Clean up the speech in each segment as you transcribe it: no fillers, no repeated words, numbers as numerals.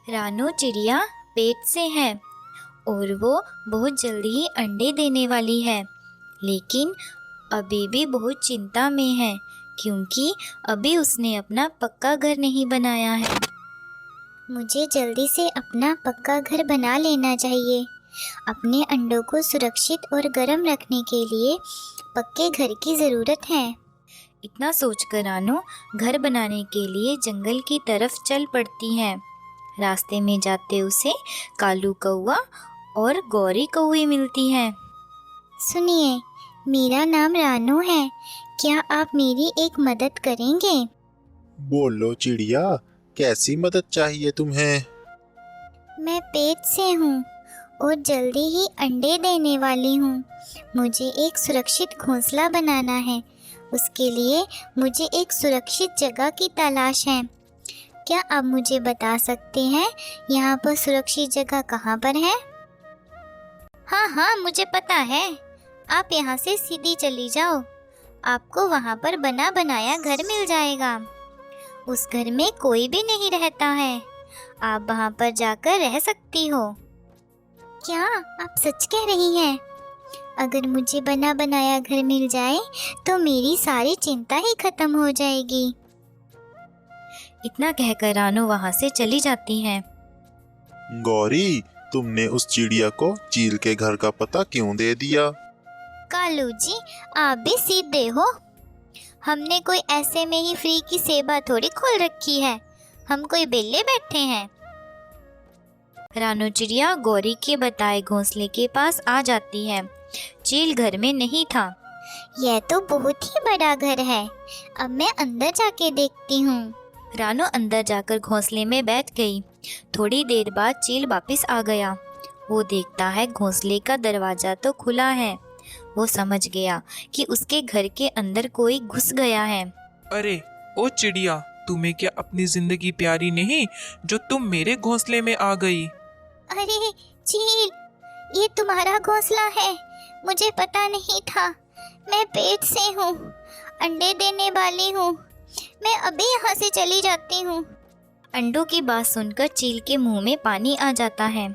रानो चिड़िया पेट से है और वो बहुत जल्दी ही अंडे देने वाली है, लेकिन अभी भी बहुत चिंता में है क्योंकि अभी उसने अपना पक्का घर नहीं बनाया है। मुझे जल्दी से अपना पक्का घर बना लेना चाहिए। अपने अंडों को सुरक्षित और गर्म रखने के लिए पक्के घर की ज़रूरत है। इतना सोचकर रानो घर बनाने के लिए जंगल की तरफ चल पड़ती है। रास्ते में जाते उसे कालू कौआ और गौरी कौवी मिलती हैं। सुनिए, मेरा नाम रानो है। क्या आप मेरी एक मदद करेंगे? बोलो चिड़िया, कैसी मदद चाहिए तुम्हें? मैं पेट से हूँ और जल्दी ही अंडे देने वाली हूँ। मुझे एक सुरक्षित घोंसला बनाना है। उसके लिए मुझे एक सुरक्षित जगह की तलाश है। क्या आप मुझे बता सकते हैं यहाँ पर सुरक्षित जगह कहाँ पर है? हाँ, मुझे पता है। आप यहाँ से सीधी चली जाओ। आपको वहाँ पर बना बनाया घर मिल जाएगा। उस घर में कोई भी नहीं रहता है। आप वहाँ पर जाकर रह सकती हो। क्या आप सच कह रही हैं? अगर मुझे बना बनाया घर मिल जाए तो मेरी सारी चिंता ही खत्म हो जाएगी। इतना कहकर रानो वहाँ से चली जाती है। गौरी, तुमने उस चिड़िया को चील के घर का पता क्यों दे दिया? कालू जी, आप भी सीधे हो। हमने कोई ऐसे में ही फ्री की सेवा थोड़ी खोल रखी है। हम कोई बेले बैठे हैं। रानो चिड़िया गौरी के बताए घोंसले के पास आ जाती है। चील घर में नहीं था। यह तो बहुत ही बड़ा घर है। अब मैं अंदर जाके देखती हूँ। रानो अंदर जाकर घोंसले में बैठ गई। थोड़ी देर बाद चील वापस आ गया। वो देखता है घोंसले का दरवाजा तो खुला है। वो समझ गया कि उसके घर के अंदर कोई घुस गया है। अरे ओ चिड़िया, तुम्हें क्या अपनी जिंदगी प्यारी नहीं जो तुम मेरे घोंसले में आ गई? अरे चील, ये तुम्हारा घोंसला है। मुझे पता नहीं था। मैं पेट से हूँ, अंडे देने वाली हूँ। मैं अभी यहाँ से चली जाती हूँ। अंडों की बात सुनकर चील के मुंह में पानी आ जाता है।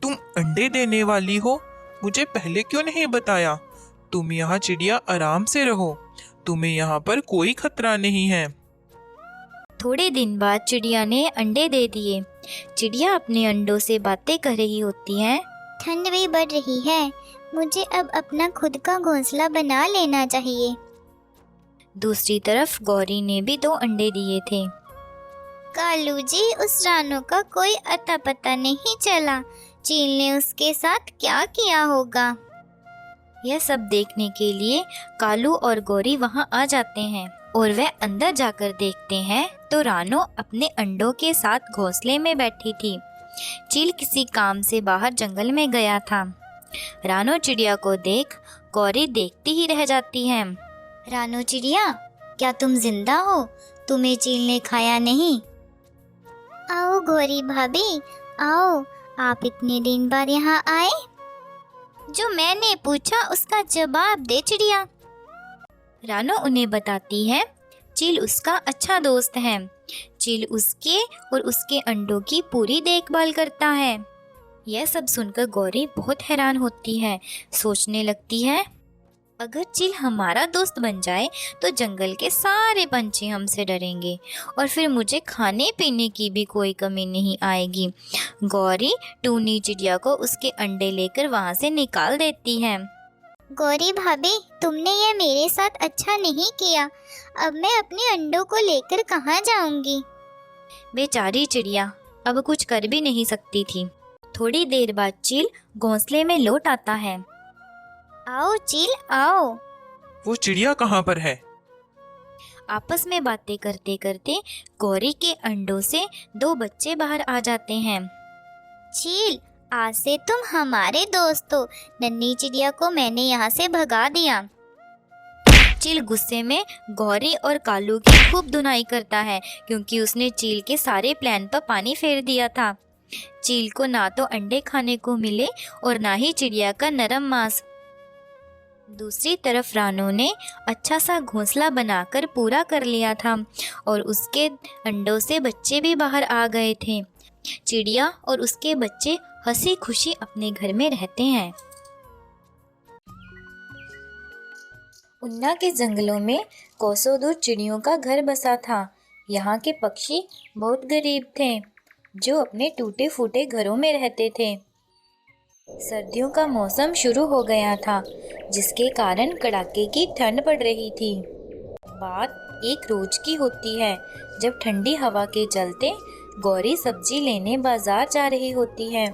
तुम अंडे देने वाली हो? मुझे पहले क्यों नहीं बताया? तुम यहाँ चिड़िया आराम से रहो। तुम्हें यहाँ पर कोई खतरा नहीं है। थोड़े दिन बाद चिड़िया ने अंडे दे दिए। चिड़िया अपने अंडों से बातें कर रही होती है। ठंड भी बढ़ रही है। मुझे अब अपना खुद का घोंसला बना लेना चाहिए। दूसरी तरफ गौरी ने भी 2 अंडे दिए थे। कालू जी, उस रानो का कोई अता पता नहीं चला। चील ने उसके साथ क्या किया होगा? यह सब देखने के लिए कालू और गौरी वहां आ जाते हैं और वह अंदर जाकर देखते हैं तो रानो अपने अंडों के साथ घोंसले में बैठी थी। चील किसी काम से बाहर जंगल में गया था। रानो चिड़िया को देख गौरी देखती ही रह जाती है। रानो चिड़िया, क्या तुम जिंदा हो? तुम्हें चील ने खाया नहीं? आओ गौरी भाभी, आओ। आप इतने दिन बाद यहाँ आए। जो मैंने पूछा उसका जवाब दे चिड़िया। रानो उन्हें बताती है चील उसका अच्छा दोस्त है। चील उसके और उसके अंडों की पूरी देखभाल करता है। यह सब सुनकर गौरी बहुत हैरान होती है। सोचने लगती है, अगर चील हमारा दोस्त बन जाए तो जंगल के सारे पंछी हमसे डरेंगे और फिर मुझे खाने पीने की भी कोई कमी नहीं आएगी। गौरी टूनी चिड़िया को उसके अंडे लेकर वहाँ से निकाल देती है। गौरी भाभी, तुमने ये मेरे साथ अच्छा नहीं किया। अब मैं अपने अंडों को लेकर कहाँ जाऊंगी? बेचारी चिड़िया अब कुछ कर भी नहीं सकती थी। थोड़ी देर बाद चील घोंसले में लौट आता है। आओ चील, आओ। वो चिड़िया कहाँ पर है? आपस में बातें करते करते गौरी के अंडों से 2 बच्चे बाहर आ जाते हैं। चील, आज से तुम हमारे दोस्त हो। नन्ही चिड़िया को मैंने यहाँ से भगा दिया। चील गुस्से में गौरी और कालू की खूब धुनाई करता है क्योंकि उसने चील के सारे प्लान पर पानी फेर दिया था। चील को ना तो अंडे खाने को मिले और ना ही चिड़िया का नरम मांस। दूसरी तरफ रानो ने अच्छा सा घोंसला बनाकर पूरा कर लिया था और उसके अंडों से बच्चे भी बाहर आ गए थे। चिड़िया और उसके बच्चे हंसी खुशी अपने घर में रहते हैं। उन्ना के जंगलों में कोसों दूर चिड़ियों का घर बसा था। यहाँ के पक्षी बहुत गरीब थे, जो अपने टूटे फूटे घरों में रहते थे। सर्दियों का मौसम शुरू हो गया था, जिसके कारण कड़ाके की ठंड पड़ रही थी। बात एक रोज की होती है, जब ठंडी हवा के चलते गौरी सब्जी लेने बाजार जा रही होती है।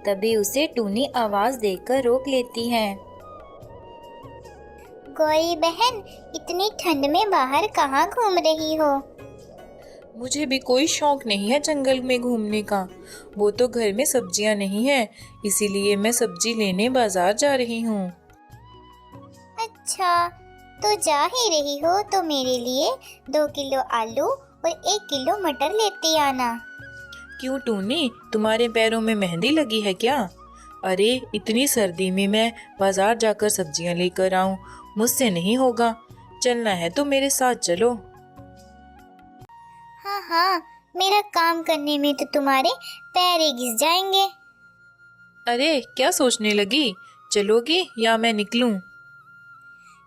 तभी उसे टूनी आवाज देकर रोक लेती है। गौरी बहन, इतनी ठंड में बाहर कहाँ घूम रही हो? मुझे भी कोई शौक नहीं है जंगल में घूमने का। वो तो घर में सब्जियां नहीं है, इसीलिए मैं सब्जी लेने बाजार जा रही हूँ। अच्छा, तो जा ही रही हो तो मेरे लिए 2 किलो आलू और 1 किलो मटर लेती आना। क्यों टूनी, तुम्हारे पैरों में मेहंदी लगी है क्या? अरे इतनी सर्दी में मैं बाजार जाकर सब्जियां लेकर आऊं, मुझसे नहीं होगा। चलना है तो मेरे साथ चलो। हाँ हाँ, मेरा काम करने में तो तुम्हारे पैर ही घिस जाएंगे। अरे क्या सोचने लगी, चलोगी या मैं निकलूं?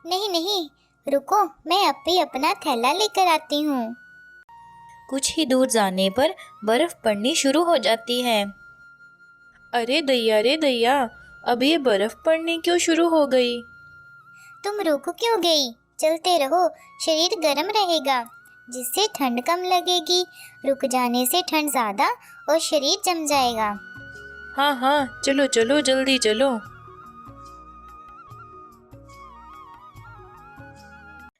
नहीं नहीं, रुको, मैं अभी अपना थैला लेकर आती हूँ। कुछ ही दूर जाने पर बर्फ पड़नी शुरू हो जाती है। अरे दैया रे दैया, अब ये बर्फ पड़नी क्यों शुरू हो गई? तुम रुक क्यों गई? चलते रहो, शरीर गर्म रहेगा, जिससे ठंड कम लगेगी। रुक जाने से ठंड ज़्यादा और शरीर जम जाएगा। हाँ हाँ, चलो चलो, जल्दी चलो।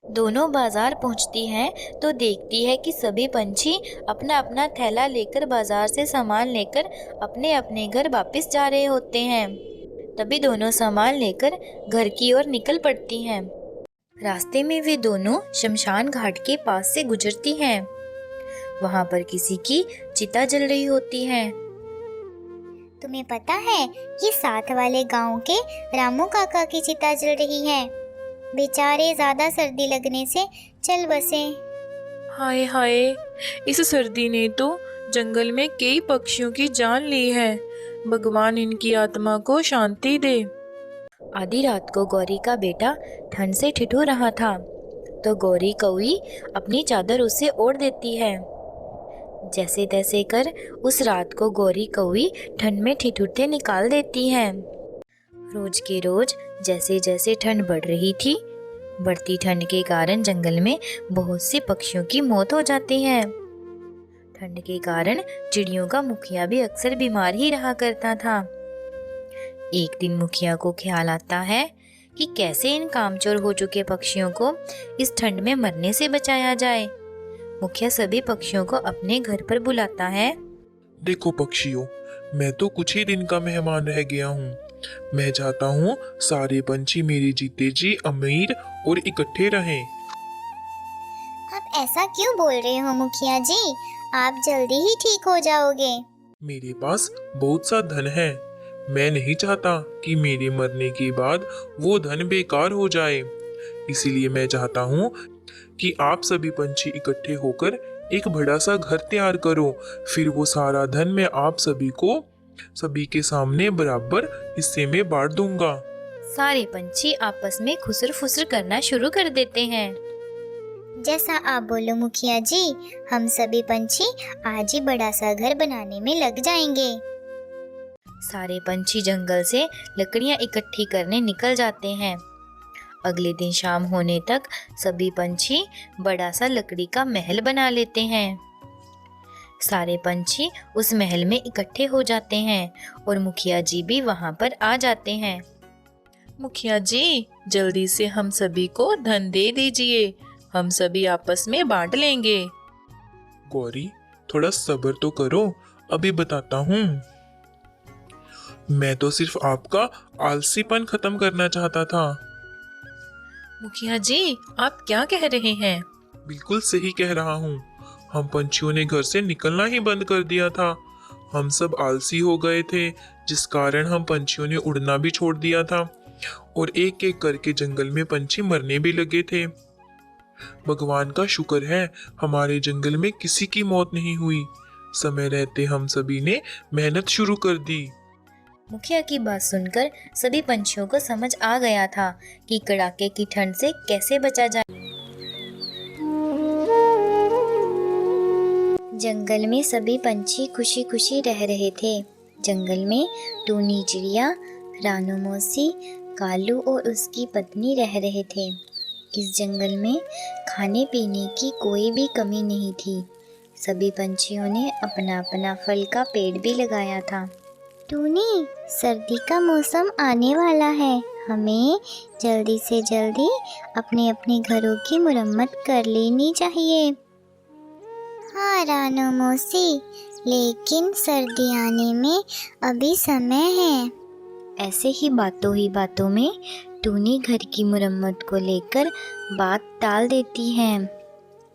दोनों बाजार पहुंचती हैं तो देखती है कि सभी पंछी अपना अपना थैला लेकर बाजार से सामान लेकर अपने अपने घर वापस जा रहे होते हैं। तभी दोनों सामान लेकर घर की ओर निकल पड़ती हैं। रास्ते में वे दोनों शमशान घाट के पास से गुजरती हैं। वहां पर किसी की चिता जल रही होती है। तुम्हें पता है, ये साथ वाले गांव के रामू काका की चिता जल रही है। बेचारे ज्यादा सर्दी लगने से चल बसे। हाय हाय, इस सर्दी ने तो जंगल में कई पक्षियों की जान ली है। भगवान इनकी आत्मा को शांति दे। आधी रात को गौरी का बेटा ठंड से ठिठुर रहा था, तो गौरी कौई अपनी चादर उसे ओढ़ देती है। जैसे तैसे कर उस रात को गौरी कौई ठंड में ठिठुरते निकाल देती है। रोज के रोज जैसे जैसे ठंड बढ़ रही थी, बढ़ती ठंड के कारण जंगल में बहुत से पक्षियों की मौत हो जाती है। ठंड के कारण चिड़ियों का मुखिया भी अक्सर बीमार ही रहा करता था। एक दिन मुखिया को ख्याल आता है कि कैसे इन कामचोर हो चुके पक्षियों को इस ठंड में मरने से बचाया जाए। मुखिया सभी पक्षियों को अपने घर पर बुलाता है। देखो पक्षियों, मैं तो कुछ ही दिन का मेहमान रह गया हूँ। मैं चाहता हूँ सारे पंछी मेरे जीते जी अमीर और इकट्ठे रहें। आप ऐसा क्यों बोल रहे हो मुखिया जी? आप जल्दी ही ठीक हो जाओगे। मेरे पास बहुत सा धन है। मैं नहीं चाहता कि मेरे मरने के बाद वो धन बेकार हो जाए। इसीलिए मैं चाहता हूँ कि आप सभी पंछी इकट्ठे होकर एक बड़ा सा घर तैयार करो। फिर वो सारा धन मैं आप सभी के सामने बराबर हिस्से में बांट दूंगा। सारे पंछी आपस में खुसर फुसर करना शुरू कर देते हैं। जैसा आप बोलो मुखिया जी, हम सभी पंछी आज ही बड़ा सा घर बनाने में लग जाएंगे। सारे पंछी जंगल से लकड़ियां इकट्ठी करने निकल जाते हैं। अगले दिन शाम होने तक सभी पंछी बड़ा सा लकड़ी का महल बना लेते हैं। सारे पंछी उस महल में इकट्ठे हो जाते हैं और मुखिया जी भी वहां पर आ जाते हैं। मुखिया जी, जल्दी से हम सभी को धन दे दीजिए, हम सभी आपस में बांट लेंगे। गौरी, थोड़ा सब्र तो करो, अभी बताता हूँ। मैं तो सिर्फ आपका आलसीपन खत्म करना चाहता था। मुखिया जी, आप क्या कह रहे हैं? बिल्कुल सही कह रहा हूँ। हम पंछियों ने घर से निकलना ही बंद कर दिया था। हम सब आलसी हो गए थे, जिस कारण हम पंछियों ने उड़ना भी छोड़ दिया था और एक एक करके जंगल में पंछी मरने भी लगे थे। भगवान का शुक्र है, हमारे जंगल में किसी की मौत नहीं हुई। समय रहते हम सभी ने मेहनत शुरू कर दी। मुखिया की बात सुनकर सभी पंछियों को समझ आ गया था कि कड़ाके की ठंड से कैसे बचा जाए। जंगल में सभी पंछी खुशी खुशी रह रहे थे। जंगल में टूनी चिड़िया, रानू मौसी, कालू और उसकी पत्नी रह रहे थे। इस जंगल में खाने पीने की कोई भी कमी नहीं थी। सभी पंछियों ने अपना अपना फल का पेड़ भी लगाया था। टूनी, सर्दी का मौसम आने वाला है। हमें जल्दी से जल्दी अपने अपने घरों की मुरम्मत कर लेनी चाहिए। हाँ रानू मौसी, लेकिन सर्दी आने में अभी समय है। ऐसे ही बातों में टूनी घर की मुरम्मत को लेकर बात टाल देती है।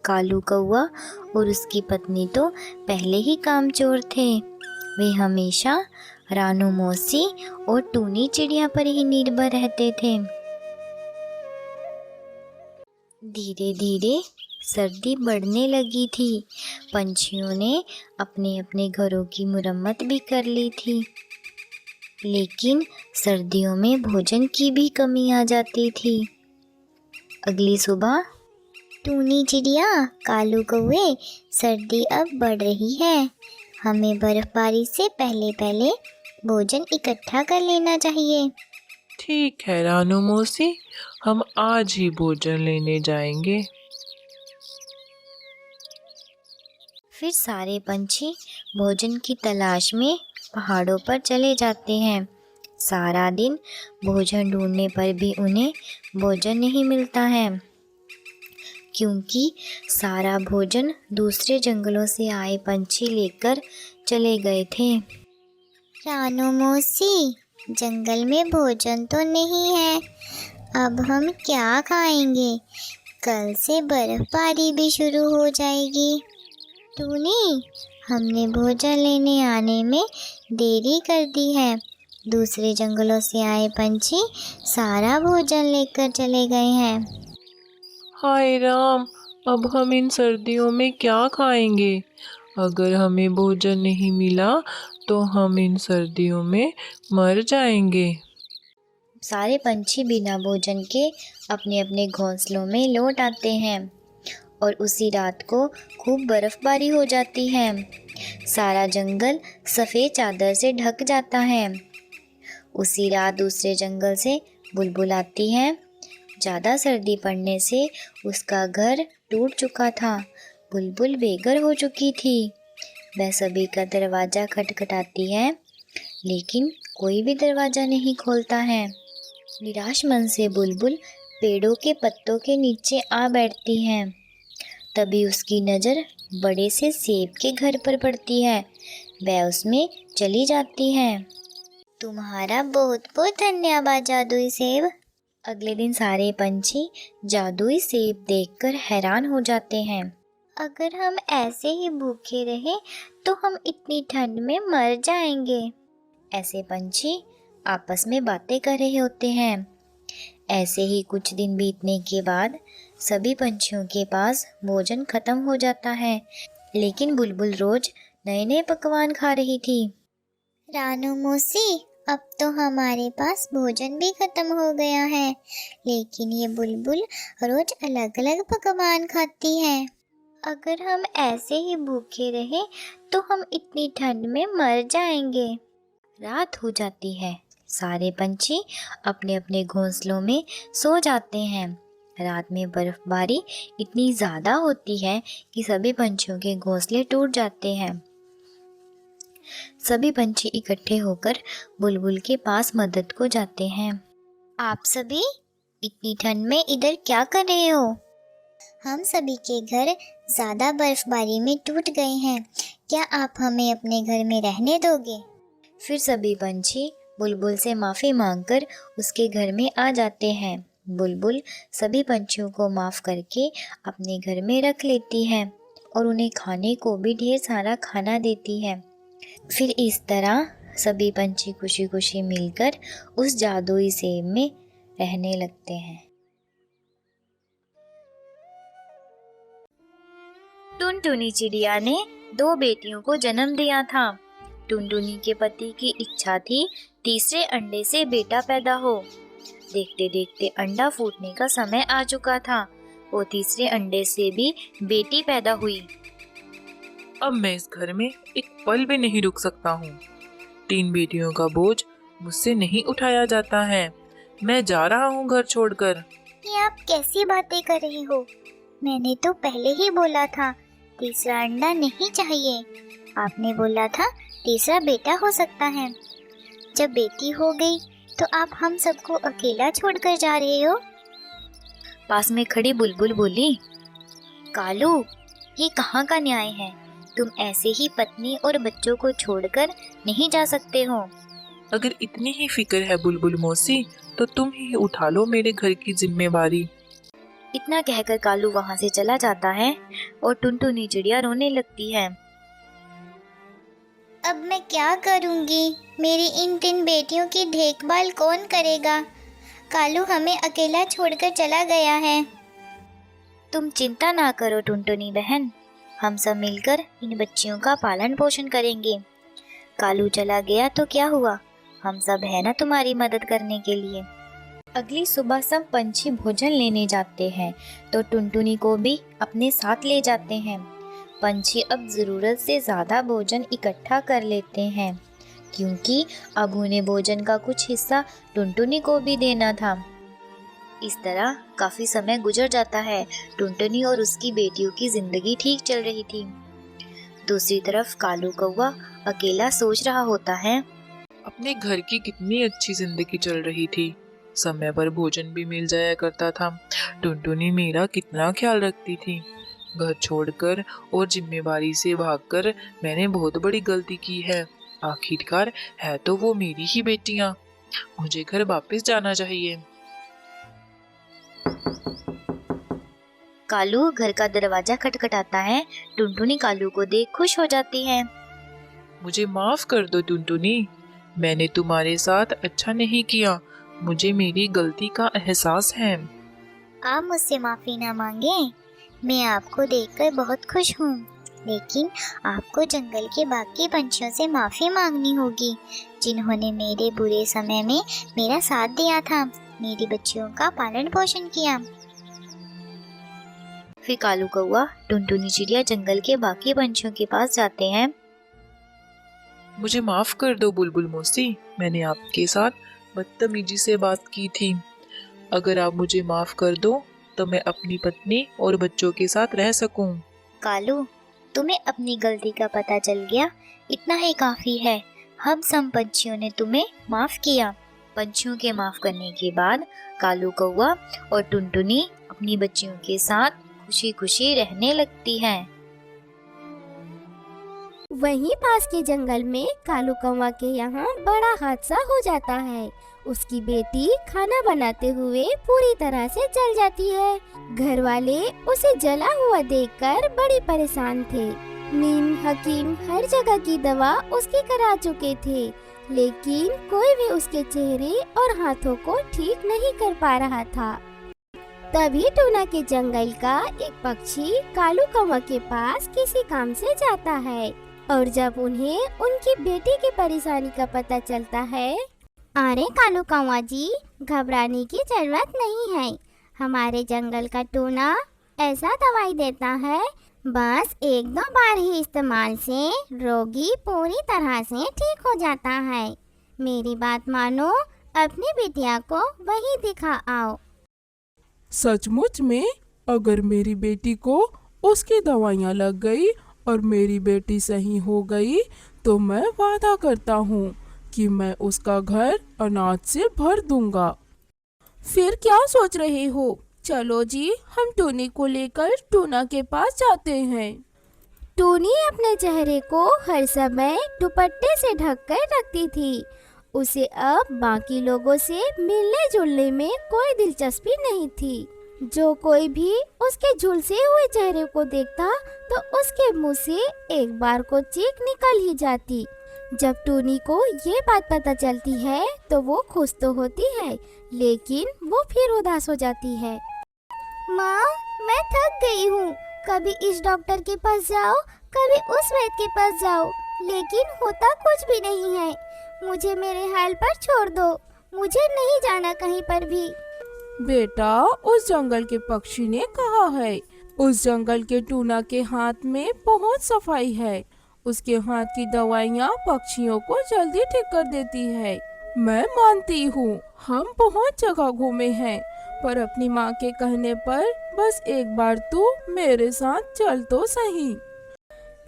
कालू कौवा और उसकी पत्नी तो पहले ही कामचोर थे। वे हमेशा रानू मौसी और टूनी चिड़िया पर ही निर्भर रहते थे। धीरे धीरे सर्दी बढ़ने लगी थी। पंछियों ने अपने अपने घरों की मुरम्मत भी कर ली थी, लेकिन सर्दियों में भोजन की भी कमी आ जाती थी। अगली सुबह टूनी चिड़िया, कालू कौवे, सर्दी अब बढ़ रही है। हमें बर्फबारी से पहले पहले भोजन इकट्ठा कर लेना चाहिए। ठीक है रानू मौसी, हम आज ही भोजन लेने जाएंगे। फिर सारे पंछी भोजन की तलाश में पहाड़ों पर चले जाते हैं। सारा दिन भोजन ढूंढने पर भी उन्हें भोजन नहीं मिलता है, क्योंकि सारा भोजन दूसरे जंगलों से आए पंछी लेकर चले गए थे। रानू मौसी, जंगल में भोजन तो नहीं है। अब हम क्या खाएंगे? कल से बर्फबारी भी शुरू हो जाएगी। टूनी, हमने भोजन लेने आने में देरी कर दी है। दूसरे जंगलों से आए पंछी सारा भोजन लेकर चले गए हैं। हाय राम, अब हम इन सर्दियों में क्या खाएंगे? अगर हमें भोजन नहीं मिला तो हम इन सर्दियों में मर जाएंगे। सारे पंछी बिना भोजन के अपने अपने घोंसलों में लौट आते हैं और उसी रात को खूब बर्फबारी हो जाती है। सारा जंगल सफ़ेद चादर से ढक जाता है। उसी रात दूसरे जंगल से बुलबुल आती है। ज़्यादा सर्दी पड़ने से उसका घर टूट चुका था। बुलबुल बेघर हो चुकी थी। वह सभी का दरवाज़ा खटखटाती है, लेकिन कोई भी दरवाज़ा नहीं खोलता है। निराश मन से बुलबुल पेड़ों के पत्तों के नीचे आ बैठती है। तभी उसकी नज़र बड़े से सेब के घर पर पड़ती है। वह उसमें चली जाती है। तुम्हारा बहुत बहुत धन्यवाद जादुई सेब। अगले दिन सारे पंछी जादुई सेब देखकर हैरान हो जाते हैं। अगर हम ऐसे ही भूखे रहे तो हम इतनी ठंड में मर जाएंगे। ऐसे पंछी आपस में बातें कर रहे होते हैं। ऐसे ही कुछ दिन बीतने के बाद सभी पंछियों के पास भोजन खत्म हो जाता है, लेकिन बुलबुल रोज नए नए पकवान खा रही थी। रानू मौसी, अब तो हमारे पास भोजन भी खत्म हो गया है, लेकिन ये बुलबुल रोज अलग अलग पकवान खाती है। अगर हम ऐसे ही भूखे रहे तो हम इतनी ठंड में मर जाएंगे। रात हो जाती है। सारे पंछी अपने अपने घोंसलों में सो जाते हैं। रात में बर्फबारी इतनी ज़्यादा होती है कि सभी पंछियों के घोंसले टूट जाते हैं। सभी पंछी इकट्ठे होकर बुलबुल के पास मदद को जाते हैं। आप सभी इतनी ठंड में इधर क्या कर रहे हो? हम सभी के घर ज़्यादा बर्फबारी में टूट गए हैं। क्या आप हमें अपने घर में रहने दोगे? फिर सभी पंछी बुलबुल से माफ़ी मांगकर उसके घर में आ जाते हैं। बुलबुल सभी पंछियों को माफ़ करके अपने घर में रख लेती है और उन्हें खाने को भी ढेर सारा खाना देती है। फिर इस तरह सभी पंछी खुशी खुशी मिलकर उस जादुई सेब में रहने लगते हैं। टुनटुनी चिड़िया ने 2 बेटियों को जन्म दिया था। टुनटुनी के पति की इच्छा थी तीसरे अंडे से बेटा पैदा हो। देखते देखते अंडा फूटने का समय आ चुका था और तीसरे अंडे से भी बेटी पैदा हुई। अब मैं इस घर में एक पल भी नहीं रुक सकता हूँ। 3 बेटियों का बोझ मुझसे नहीं उठाया जाता है। मैं जा रहा हूँ घर छोड़कर। ये आप कैसी बातें कर रही हो? मैंने तो पहले ही बोला था तीसरा अंडा नहीं चाहिए। आपने बोला था तीसरा बेटा हो सकता है। जब बेटी हो गई तो आप हम सबको अकेला छोड़कर जा रहे हो। पास में खड़ी बुलबुल बोली, कालू, ये कहाँ का न्याय है? तुम ऐसे ही पत्नी और बच्चों को छोड़कर नहीं जा सकते हो। अगर इतनी ही फिक्र है बुलबुल मौसी, तो तुम ही उठा लो मेरे घर की जिम्मेवारी। इतना कहकर कालू वहाँ से चला जाता है और टुनटुनी चिड़िया रोने लगती है। अब मैं क्या करूँगी? मेरी इन 3 बेटियों की देखभाल कौन करेगा? कालू हमें अकेला छोड़कर चला गया है। तुम चिंता ना करो टुनटुनी बहन, हम सब मिलकर इन बच्चियों का पालन पोषण करेंगे। कालू चला गया तो क्या हुआ, हम सब है ना तुम्हारी मदद करने के लिए। अगली सुबह सब पंछी भोजन लेने जाते हैं तो टुनटुनी को भी अपने साथ ले जाते हैं। पंछी अब ज़रूरत से ज़्यादा भोजन इकट्ठा कर लेते हैं क्योंकि अब उन्हें भोजन का कुछ हिस्सा टुनटुनी को भी देना था। इस तरह काफ़ी समय गुजर जाता है। टुनटुनी और उसकी बेटियों की ज़िंदगी ठीक चल रही थी। दूसरी तरफ कालू कौवा अकेला सोच रहा होता है, अपने घर की कितनी अच्छी जिंदगी चल रही थी। समय पर भोजन भी मिल जाया करता था। टुनटुनी मेरा कितना ख्याल रखती थी। घर छोड़कर और जिम्मेवारी से भागकर मैंने बहुत बड़ी गलती की है। आखिरकार है तो वो मेरी ही बेटियां। मुझे घर वापस जाना चाहिए। कालू घर का दरवाजा खटखटाता है। टुनटुनी कालू को देख खुश हो जाती है। मुझे माफ कर दो टुनटुनी, मैंने तुम्हारे साथ अच्छा नहीं किया। मुझे मेरी गलती का एहसास है। आप मुझसे माफ़ी ना मांगे। मैं आपको देखकर बहुत खुश हूँ, लेकिन आपको जंगल के बाकी पंछियों से माफ़ी मांगनी होगी जिन्होंने मेरे बुरे समय में मेरा साथ दिया था, मेरी बच्चियों का पालन पोषण किया। फिर कालू कौवा टुनटुनी चिड़िया जंगल के बाकी पंछियों के पास जाते हैं। मुझे माफ कर दो बुलबुल मौसी, मैंने आपके साथ बदतमीजी से बात की थी। अगर आप मुझे माफ कर दो तो मैं अपनी पत्नी और बच्चों के साथ रह सकूं। कालू, तुम्हें अपनी गलती का पता चल गया, इतना ही काफ़ी है। हम सब पंछियों ने तुम्हें माफ़ किया। पंछियों के माफ़ करने के बाद कालू कौवा और टुनटुनी अपनी बच्चियों के साथ खुशी खुशी रहने लगती है। वहीं पास के जंगल में कालू कौवा के यहाँ बड़ा हादसा हो जाता है। उसकी बेटी खाना बनाते हुए पूरी तरह से जल जाती है। घर वाले उसे जला हुआ देखकर बड़ी परेशान थे। नीम हकीम हर जगह की दवा उसकी करा चुके थे, लेकिन कोई भी उसके चेहरे और हाथों को ठीक नहीं कर पा रहा था। तभी टूना के जंगल का एक पक्षी कालू कौवा के पास किसी काम से जाता है और जब उन्हें उनकी बेटी की परेशानी का पता चलता है, अरे कालू कौवा जी, घबराने की जरूरत नहीं है। हमारे जंगल का टूना ऐसा दवाई देता है, बस 1-2 बार ही इस्तेमाल से रोगी पूरी तरह से ठीक हो जाता है। मेरी बात मानो, अपनी बिटिया को वही दिखा आओ। सचमुच में अगर मेरी बेटी को उसकी दवाइयाँ लग गई और मेरी बेटी सही हो गई तो मैं वादा करता हूँ कि मैं उसका घर अनाज से भर दूंगा। फिर क्या सोच रहे हो? चलो जी, हम टूनी को लेकर टूना के पास जाते हैं। टूनी अपने चेहरे को हर समय दुपट्टे से ढक कर रखती थी। उसे अब बाकी लोगों से मिलने जुलने में कोई दिलचस्पी नहीं थी। जो कोई भी उसके झुलसे हुए चेहरे को देखता तो उसके मुंह से एक बार को चीख निकल ही जाती। जब टूनी को ये बात पता चलती है तो वो खुश तो होती है, लेकिन वो फिर उदास हो जाती है। माँ, मैं थक गई हूँ। कभी इस डॉक्टर के पास जाओ, कभी उस वैद्य के पास जाओ, लेकिन होता कुछ भी नहीं है। मुझे मेरे हाल पर छोड़ दो, मुझे नहीं जाना कहीं पर भी। बेटा, उस जंगल के पक्षी ने कहा है। उस जंगल के टूना के हाथ में बहुत सफाई है। उसके हाथ की दवाइयाँ पक्षियों को जल्दी ठीक कर देती है। मैं मानती हूँ, हम बहुत जगह घूमे हैं, पर अपनी माँ के कहने पर बस एक बार तू मेरे साथ चल तो सही।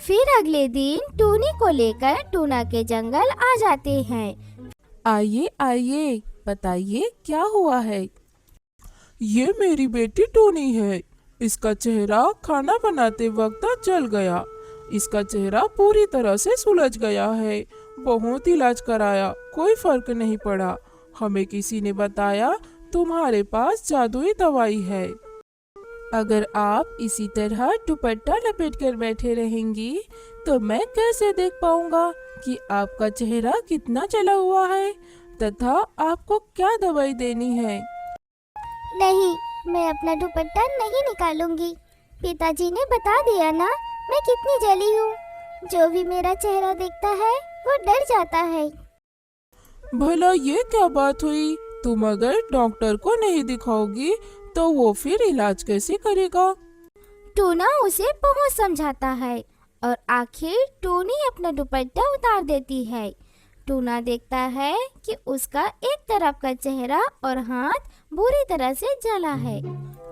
फिर अगले दिन टूनी को लेकर टूना के जंगल आ जाते हैं। आइए आइए, बताइए क्या हुआ है। ये मेरी बेटी टूनी है। इसका चेहरा खाना बनाते वक्त जल गया। इसका चेहरा पूरी तरह से सुलझ गया है। बहुत इलाज कराया, कोई फर्क नहीं पड़ा। हमें किसी ने बताया तुम्हारे पास जादुई दवाई है। अगर आप इसी तरह दुपट्टा लपेट कर बैठे रहेंगी तो मैं कैसे देख पाऊंगा कि आपका चेहरा कितना जला हुआ है तथा आपको क्या दवाई देनी है। नहीं, मैं अपना दुपट्टा नहीं निकालूंगी। पिताजी ने बता दिया ना, मैं कितनी जली हूँ। जो भी मेरा चेहरा देखता है वो डर जाता है। भला ये क्या बात हुई? तुम अगर डॉक्टर को नहीं दिखाओगी तो वो फिर इलाज कैसे करेगा? टूना उसे बहुत समझाता है और आखिर टूनी अपना दुपट्टा उतार देती है। टूना देखता है कि उसका एक तरफ का चेहरा और हाथ बुरी तरह से जला है।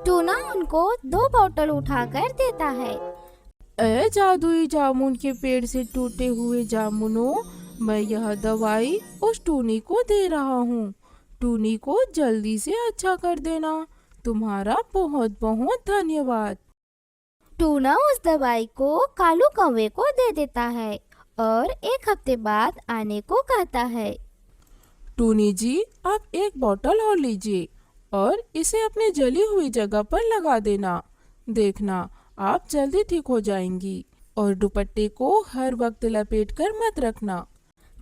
टूना उनको 2 बोतल उठाकर देता है। ए जादुई जामुन के पेड़ से टूटे हुए जामुनों, मैं यह दवाई उस टूनी को दे रहा हूँ। टूनी को जल्दी से अच्छा कर देना। तुम्हारा बहुत बहुत धन्यवाद। टूना उस दवाई को कालू कौवे को दे देता है और 1 हफ्ते बाद आने को कहता है। टूनी जी, आप एक बोतल और लीजिए और इसे अपनी जली हुई जगह पर लगा देना। देखना, आप जल्दी ठीक हो जाएंगी। और दुपट्टे को हर वक्त लपेट कर मत रखना।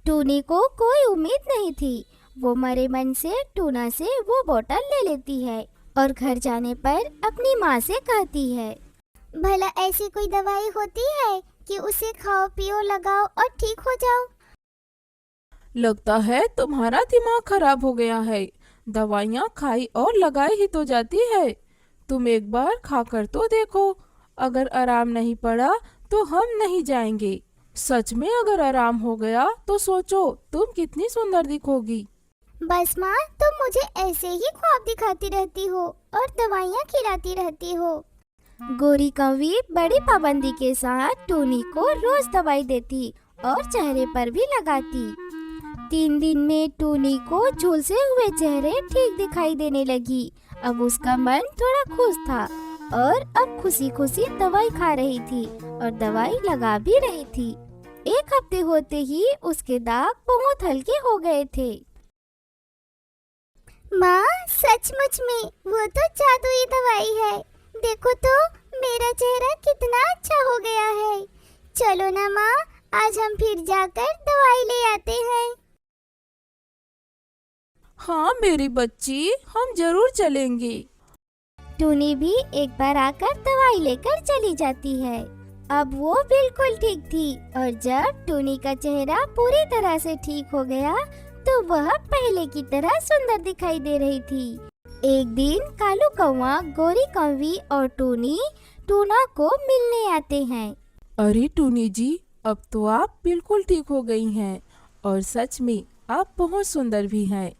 टूनी को कोई उम्मीद नहीं थी। वो मरे मन से टूना से वो बोतल ले लेती है और घर जाने पर अपनी माँ से कहती है, भला ऐसी कोई दवाई होती है कि उसे खाओ पियो लगाओ और ठीक हो जाओ? लगता है तुम्हारा दिमाग खराब हो गया है। दवाइयाँ खाई और लगाई ही तो जाती है। तुम एक बार खाकर तो देखो। अगर आराम नहीं पड़ा तो हम नहीं जाएंगे। सच में अगर आराम हो गया तो सोचो तुम कितनी सुंदर दिखोगी। बस माँ, तुम मुझे ऐसे ही ख्वाब दिखाती रहती हो और दवाइयाँ खिलाती रहती हो। गोरी कौवी बड़ी पाबंदी के साथ टूनी को रोज दवाई देती और चेहरे पर भी लगाती। 3 दिन में टूनी को झुलसे हुए चेहरे ठीक दिखाई देने लगी। अब उसका मन थोड़ा खुश था और अब खुशी खुशी दवाई खा रही थी और दवाई लगा भी रही थी। 1 हफ्ते होते ही उसके दाग बहुत हल्के हो गए थे। माँ, सचमुच में वो तो जादुई दवाई है। देखो तो मेरा चेहरा कितना अच्छा हो गया है। चलो ना माँ, आज हम फिर जाकर दवाई ले आते हैं। हाँ मेरी बच्ची, हम जरूर चलेंगे। टूनी भी एक बार आकर दवाई लेकर चली जाती है। अब वो बिल्कुल ठीक थी और जब टूनी का चेहरा पूरी तरह से ठीक हो गया तो वह पहले की तरह सुंदर दिखाई दे रही थी। एक दिन कालू कौवा, गोरी कौवी और टूनी टूना को मिलने आते हैं। अरे टूनी जी, अब तो आप बिल्कुल ठीक हो गई हैं और सच में आप बहुत सुंदर भी हैं।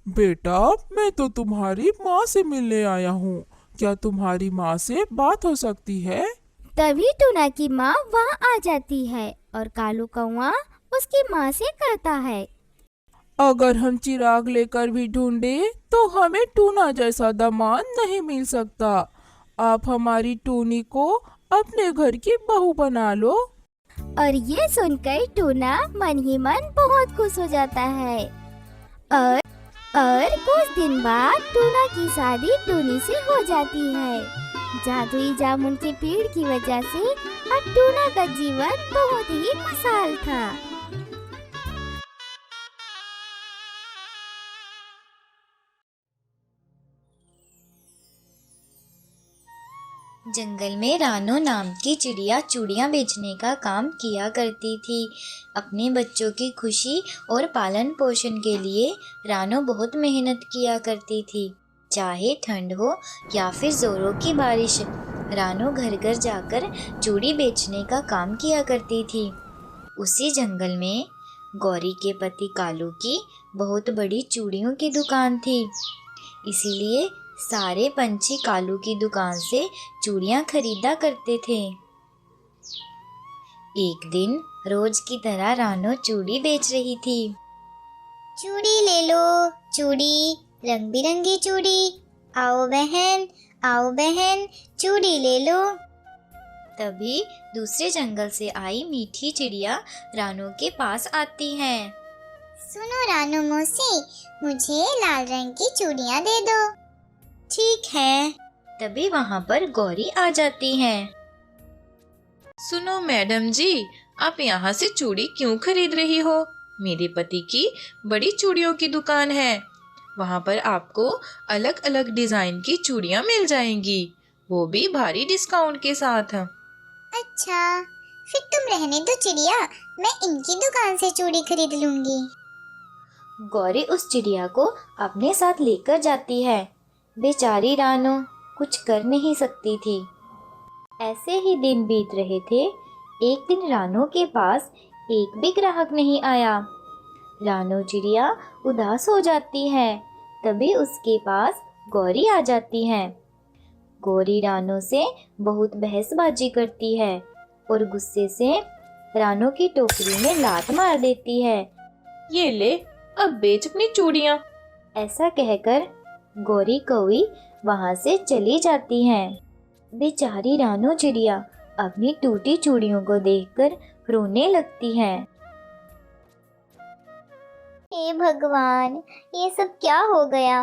बेटा, मैं तो तुम्हारी माँ से मिलने आया हूँ। क्या तुम्हारी माँ से बात हो सकती है? तभी टूना की माँ वहाँ आ जाती है और कालू कौवा उसकी माँ से कहता है, अगर हम चिराग लेकर भी ढूंढे तो हमें टूना जैसा दामाद नहीं मिल सकता। आप हमारी टूनी को अपने घर की बहू बना लो। और ये सुनकर टूना मन ही मन बहुत खुश हो जाता है। और कुछ दिन बाद टूना की शादी टूनी से हो जाती है। जादुई जामुन के पेड़ की वजह से अब टूना का जीवन बहुत ही खुशहाल था। जंगल में रानो नाम की चिड़िया चूड़ियाँ बेचने का काम किया करती थी। अपने बच्चों की खुशी और पालन पोषण के लिए रानो बहुत मेहनत किया करती थी। चाहे ठंड हो या फिर जोरों की बारिश, रानो घर घर जाकर चूड़ी बेचने का काम किया करती थी। उसी जंगल में गौरी के पति कालू की बहुत बड़ी चूड़ियों की दुकान थी। इसीलिए सारे पंछी कालू की दुकान से चूड़ियाँ खरीदा करते थे। एक दिन रोज की तरह रानो चूड़ी बेच रही थी। चूड़ी ले लो, चूड़ी, रंग बिरंगी चूड़ी। आओ बहन, चूड़ी ले लो। तभी दूसरे जंगल से आई मीठी चिड़िया रानो के पास आती है। सुनो रानू मौसी, मुझे लाल रंग की चूड़ियाँ दे दो। ठीक है। तभी वहाँ पर गौरी आ जाती है। सुनो मैडम जी, आप यहाँ से चूड़ी क्यों खरीद रही हो? मेरे पति की बड़ी चूड़ियों की दुकान है। वहाँ पर आपको अलग अलग डिजाइन की चूड़ियाँ मिल जाएंगी, वो भी भारी डिस्काउंट के साथ। अच्छा, फिर तुम रहने दो चिड़िया, मैं इनकी दुकान से चूड़ी खरीद लूंगी। गौरी उस चिड़िया को अपने साथ लेकर जाती है। बेचारी रानो कुछ कर नहीं सकती थी। ऐसे ही दिन बीत रहे थे। एक दिन रानो के पास एक भी ग्राहक नहीं आया। रानो चिड़िया उदास हो जाती है। तभी उसके पास गौरी आ जाती है। गौरी रानो से बहुत बहसबाजी करती है और गुस्से से रानो की टोकरी में लात मार देती है। ये ले, अब बेच अपनी चूड़ियाँ। ऐसा कहकर गौरी कौवी वहां से चली जाती है। बेचारी रानो चिड़िया अपनी टूटी चूड़ियों को देखकर रोने लगती है। हे भगवान, ये सब क्या हो गया?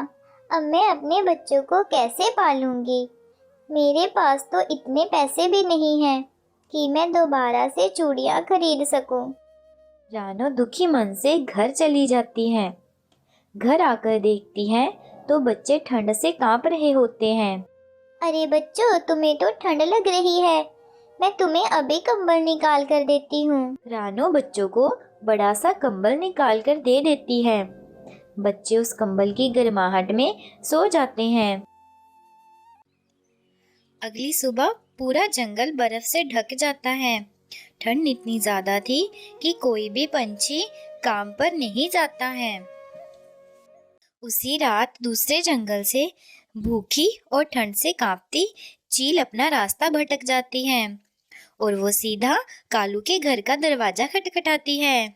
अब मैं अपने बच्चों को कैसे पालूंगी? मेरे पास तो इतने पैसे भी नहीं हैं कि मैं दोबारा से चूड़ियाँ खरीद सकूं। रानो दुखी मन से घर चली जाती है। घर आकर देखती है तो बच्चे ठंड से कांप रहे होते हैं। अरे बच्चों, तुम्हें तो ठंड लग रही है, मैं तुम्हें अभी कंबल निकाल कर देती हूँ। रानो बच्चों को बड़ा सा कंबल निकाल कर दे देती है। बच्चे उस कंबल की गर्माहट में सो जाते हैं। अगली सुबह पूरा जंगल बर्फ से ढक जाता है। ठंड इतनी ज्यादा थी कि कोई भी पंछी काम पर नहीं जाता है। उसी रात दूसरे जंगल से भूखी और ठंड से कांपती चील अपना रास्ता भटक जाती है और वो सीधा कालू के घर का दरवाजा खटखटाती है।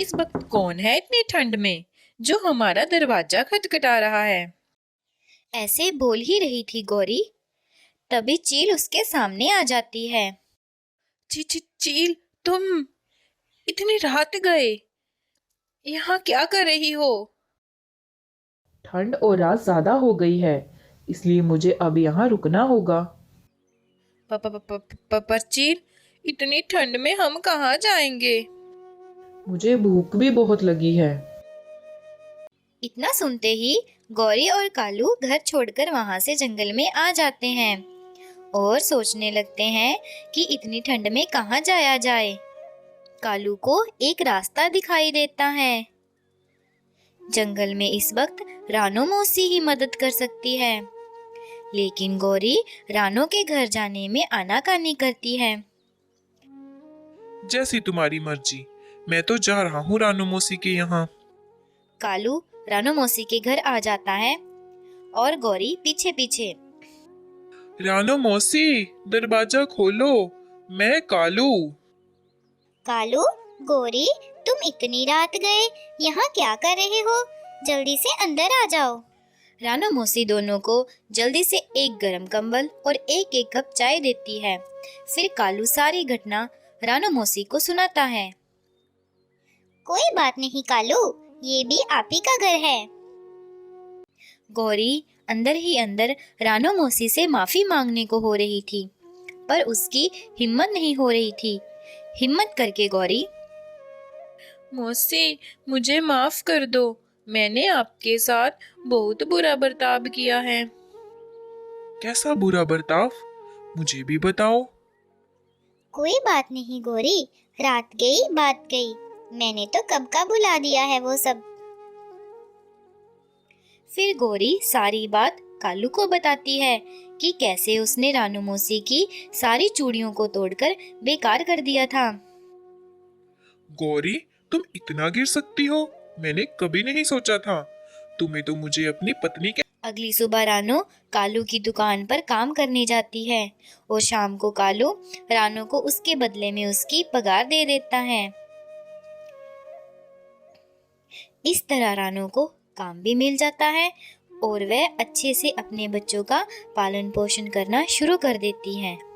इस वक्त कौन है इतनी ठंड में जो हमारा दरवाजा खटखटा रहा है? ऐसे बोल ही रही थी गौरी, तभी चील उसके सामने आ जाती है। चील, तुम इतनी रात गए, यहाँ क्या कर रही हो? ठंड और रात ज्यादा हो गई है, इसलिए मुझे अब यहाँ रुकना होगा। पर चील, इतनी ठंड में हम कहाँ जाएंगे? मुझे भूख भी बहुत लगी है। इतना सुनते ही गौरी और कालू घर छोड़कर वहां से जंगल में आ जाते हैं और सोचने लगते हैं कि इतनी ठंड में कहाँ जाया जाए। कालू को एक रास्ता दिखाई देता है। जंगल में इस वक्त रानो मौसी ही मदद कर सकती है, लेकिन गौरी रानो के घर जाने में आनाकानी करती है। जैसी तुम्हारी मर्जी, मैं तो जा रहा हूँ रानू मौसी के यहाँ। कालू रानो मौसी के घर आ जाता है और गौरी पीछे पीछे। रानू मौसी, दरवाजा खोलो, मैं कालू। कालू, गौरी, तुम इतनी रात गए, यहाँ क्या कर रहे हो? जल्दी से अंदर आ जाओ। रानो मौसी दोनों को जल्दी से एक गरम कंबल और एक एक कप चाय देती है। फिर कालू सारी घटना रानो मौसी को सुनाता है। कोई बात नहीं कालू, ये भी आप ही का घर है। गौरी अंदर ही अंदर रानो मौसी से माफी मांगने को हो रही थी, पर उसकी हिम्मत नहीं हो रही थी। हिम्मत करके गौरी, मौसी, मुझे माफ कर दो, मैंने आपके साथ बहुत बुरा बर्ताव किया है। कैसा बुरा बर्ताव? मुझे भी बताओ। कोई बात नहीं गौरी, रात गई बात गई, मैंने तो कब का भुला दिया है वो सब। फिर गौरी सारी बात कालू को बताती है कि कैसे उसने रानू मौसी की सारी चूड़ियों को तोड़कर बेकार कर दिया था। गौरी, तुम इतना गिर सकती हो? मैंने कभी नहीं सोचा था। तुम्हें तो मुझे अपनी पत्नी के अगली सुबह रानू कालू की दुकान पर काम करने जाती है और शाम को कालू रानू को उसके बदले में उसकी पगार दे देता है। इस तरह रानू को काम भी मिल जाता है और वह अच्छे से अपने बच्चों का पालन पोषण करना शुरू कर देती है।